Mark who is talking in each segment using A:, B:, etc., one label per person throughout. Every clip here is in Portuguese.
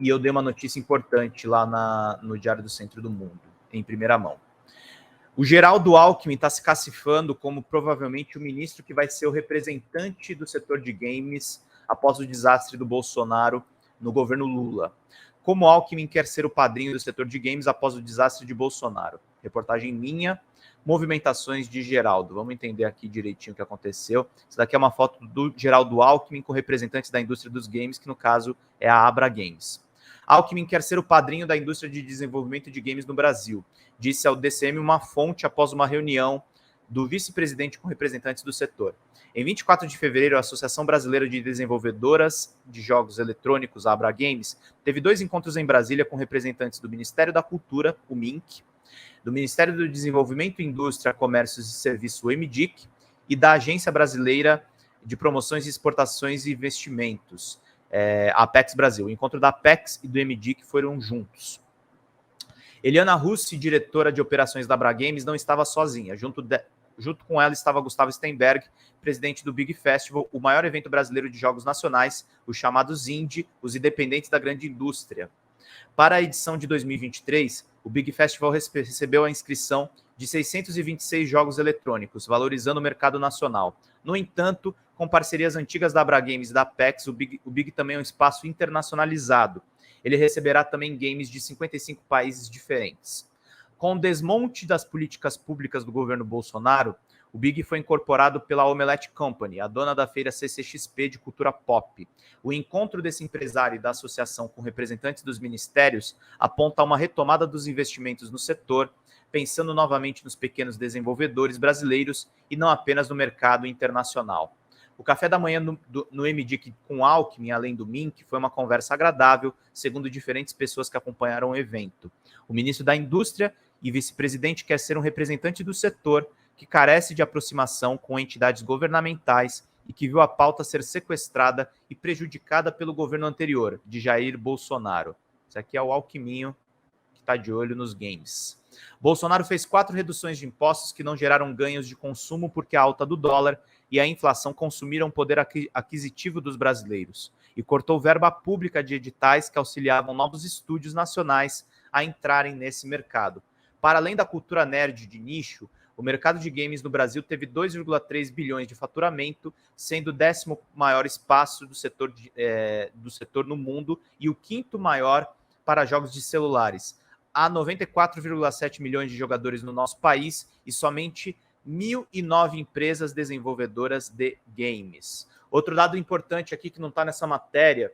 A: e eu dei uma notícia importante lá no Diário do Centro do Mundo, em primeira mão. O Geraldo Alckmin está se cacifando como provavelmente o ministro que vai ser o representante do setor de games após o desastre do Bolsonaro no governo Lula. Como Alckmin quer ser o padrinho do setor de games após o desastre de Bolsonaro? Reportagem minha, movimentações de Geraldo. Vamos entender aqui direitinho o que aconteceu. Isso daqui é uma foto do Geraldo Alckmin com representantes da indústria dos games, que no caso é a Abra Games. Alckmin quer ser o padrinho da indústria de desenvolvimento de games no Brasil, disse ao DCM uma fonte após uma reunião do vice-presidente com representantes do setor. Em 24 de fevereiro, a Associação Brasileira de Desenvolvedoras de Jogos Eletrônicos, a Abra Games, teve 2 encontros em Brasília com representantes do Ministério da Cultura, o MINC, do Ministério do Desenvolvimento, Indústria, Comércios e Serviços, o MDIC, e da Agência Brasileira de Promoções, Exportações e Investimentos, a Apex Brasil. O encontro da Apex e do MDIC foram juntos. Eliana Russi, diretora de operações da Abra Games, não estava sozinha. Junto com ela estava Gustavo Steinberg, presidente do Big Festival, o maior evento brasileiro de jogos nacionais, os chamados Indie, os independentes da grande indústria. Para a edição de 2023, o Big Festival recebeu a inscrição de 626 jogos eletrônicos, valorizando o mercado nacional. No entanto, com parcerias antigas da Abra Games e da Apex, o Big também é um espaço internacionalizado. Ele receberá também games de 55 países diferentes. Com o desmonte das políticas públicas do governo Bolsonaro, o Big foi incorporado pela Omelette Company, a dona da feira CCXP de cultura pop. O encontro desse empresário e da associação com representantes dos ministérios aponta uma retomada dos investimentos no setor, pensando novamente nos pequenos desenvolvedores brasileiros e não apenas no mercado internacional. O café da manhã no MDIC com Alckmin, além do MINC, foi uma conversa agradável, segundo diferentes pessoas que acompanharam o evento. O ministro da Indústria e vice-presidente quer ser um representante do setor que carece de aproximação com entidades governamentais e que viu a pauta ser sequestrada e prejudicada pelo governo anterior, de Jair Bolsonaro. Isso aqui é o Alckminho que está de olho nos games. Bolsonaro fez 4 reduções de impostos que não geraram ganhos de consumo porque a alta do dólar e a inflação consumiram o poder aquisitivo dos brasileiros e cortou verba pública de editais que auxiliavam novos estúdios nacionais a entrarem nesse mercado. Para além da cultura nerd de nicho, o mercado de games no Brasil teve 2,3 bilhões de faturamento, sendo o 10º maior espaço do setor no mundo e o 5º maior para jogos de celulares. Há 94,7 milhões de jogadores no nosso país e somente 1.009 empresas desenvolvedoras de games. Outro dado importante aqui que não está nessa matéria,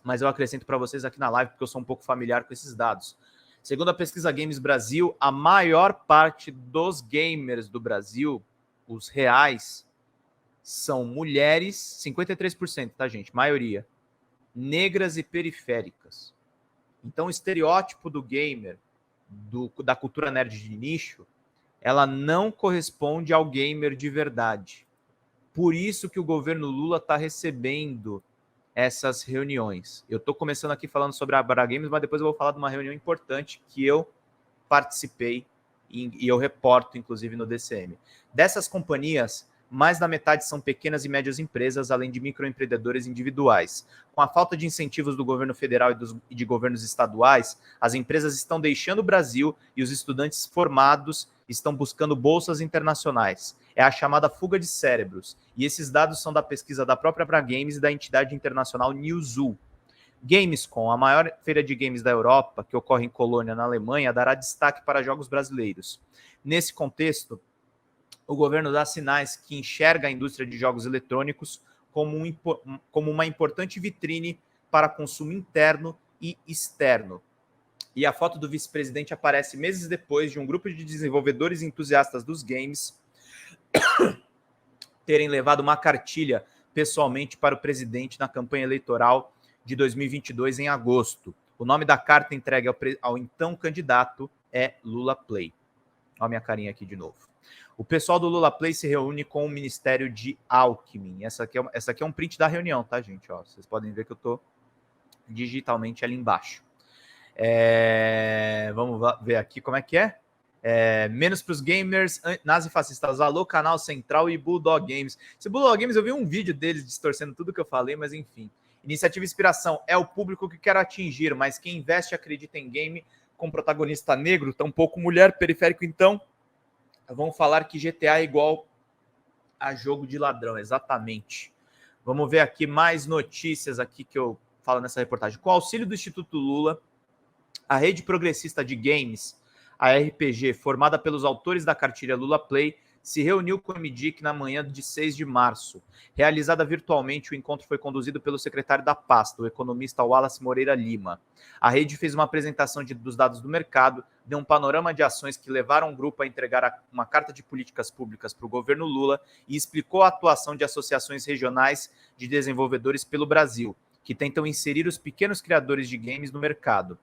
A: mas eu acrescento para vocês aqui na live porque eu sou um pouco familiar com esses dados. Segundo a pesquisa Games Brasil, a maior parte dos gamers do Brasil, os reais, são mulheres, 53%, tá, gente? Maioria. Negras e periféricas. Então, o estereótipo do gamer, da cultura nerd de nicho, ela não corresponde ao gamer de verdade. Por isso que o governo Lula está recebendo essas reuniões. Eu estou começando aqui falando sobre a Abra Games, mas depois eu vou falar de uma reunião importante que eu participei e eu reporto, inclusive, no DCM. Dessas companhias, mais da metade são pequenas e médias empresas, além de microempreendedores individuais. Com a falta de incentivos do governo federal e de governos estaduais, as empresas estão deixando o Brasil e os estudantes formados estão buscando bolsas internacionais. É a chamada fuga de cérebros. E esses dados são da pesquisa da própria Abra Games e da entidade internacional Newzoo. Gamescom, a maior feira de games da Europa, que ocorre em Colônia, na Alemanha, dará destaque para jogos brasileiros. Nesse contexto, o governo dá sinais que enxerga a indústria de jogos eletrônicos como uma importante vitrine para consumo interno e externo. E a foto do vice-presidente aparece meses depois de um grupo de desenvolvedores e entusiastas dos games terem levado uma cartilha pessoalmente para o presidente na campanha eleitoral de 2022 em agosto. O nome da carta entregue ao então candidato é Lula Play. Olha a minha carinha aqui de novo. O pessoal do Lula Play se reúne com o Ministério de Alckmin. Essa aqui é um print da reunião, tá, gente? Ó, vocês podem ver que eu estou digitalmente ali embaixo. Vamos ver aqui como é que é. Menos para os gamers nazifascistas. Alô, Canal Central e Bulldog Games. Esse Bulldog Games, eu vi um vídeo deles distorcendo tudo que eu falei, mas enfim. Iniciativa e inspiração é o público que quero atingir, mas quem investe e acredita em game com protagonista negro, tampouco mulher, periférico, então, vão falar que GTA é igual a jogo de ladrão, exatamente. Vamos ver aqui mais notícias aqui que eu falo nessa reportagem. Com o auxílio do Instituto Lula, a rede progressista de games, a RPG, formada pelos autores da cartilha Lula Play, se reuniu com o MDIC na manhã de 6 de março. Realizada virtualmente, o encontro foi conduzido pelo secretário da pasta, o economista Wallace Moreira Lima. A rede fez uma apresentação dos dados do mercado, deu um panorama de ações que levaram o grupo a entregar uma carta de políticas públicas para o governo Lula e explicou a atuação de associações regionais de desenvolvedores pelo Brasil, que tentam inserir os pequenos criadores de games no mercado.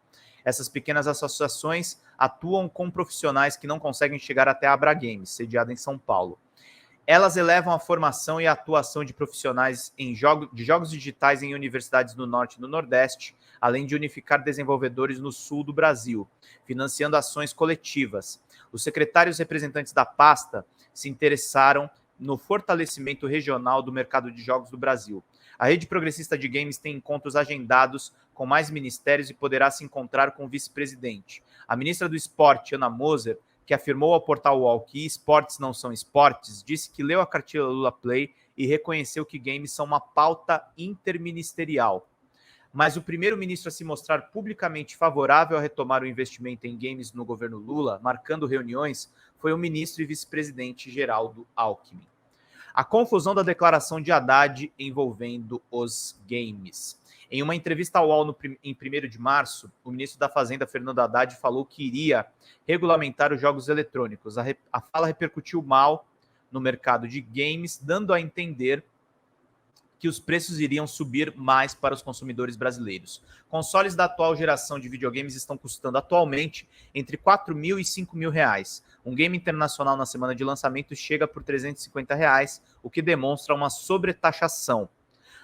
A: Essas pequenas associações atuam com profissionais que não conseguem chegar até a Abra Games, sediada em São Paulo. Elas elevam a formação e a atuação de profissionais de jogos digitais em universidades no Norte e no Nordeste, além de unificar desenvolvedores no Sul do Brasil, financiando ações coletivas. Os secretários representantes da pasta se interessaram no fortalecimento regional do mercado de jogos do Brasil. A rede progressista de games tem encontros agendados com mais ministérios e poderá se encontrar com o vice-presidente. A ministra do Esporte, Ana Moser, que afirmou ao portal UOL que esportes não são esportes, disse que leu a cartilha Lula Play e reconheceu que games são uma pauta interministerial. Mas o primeiro-ministro a se mostrar publicamente favorável a retomar o investimento em games no governo Lula, marcando reuniões, foi o ministro e vice-presidente Geraldo Alckmin. A confusão da declaração de Haddad envolvendo os games. Em uma entrevista ao UOL em 1º de março, o ministro da Fazenda, Fernando Haddad, falou que iria regulamentar os jogos eletrônicos. A fala repercutiu mal no mercado de games, dando a entender que os preços iriam subir mais para os consumidores brasileiros. Consoles da atual geração de videogames estão custando atualmente entre R$4.000 e R$5.000. Um game internacional na semana de lançamento chega por R$350, o que demonstra uma sobretaxação.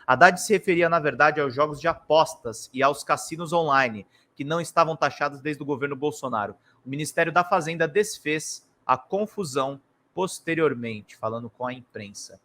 A: Haddad se referia, na verdade, aos jogos de apostas e aos cassinos online, que não estavam taxados desde o governo Bolsonaro. O Ministério da Fazenda desfez a confusão posteriormente, falando com a imprensa.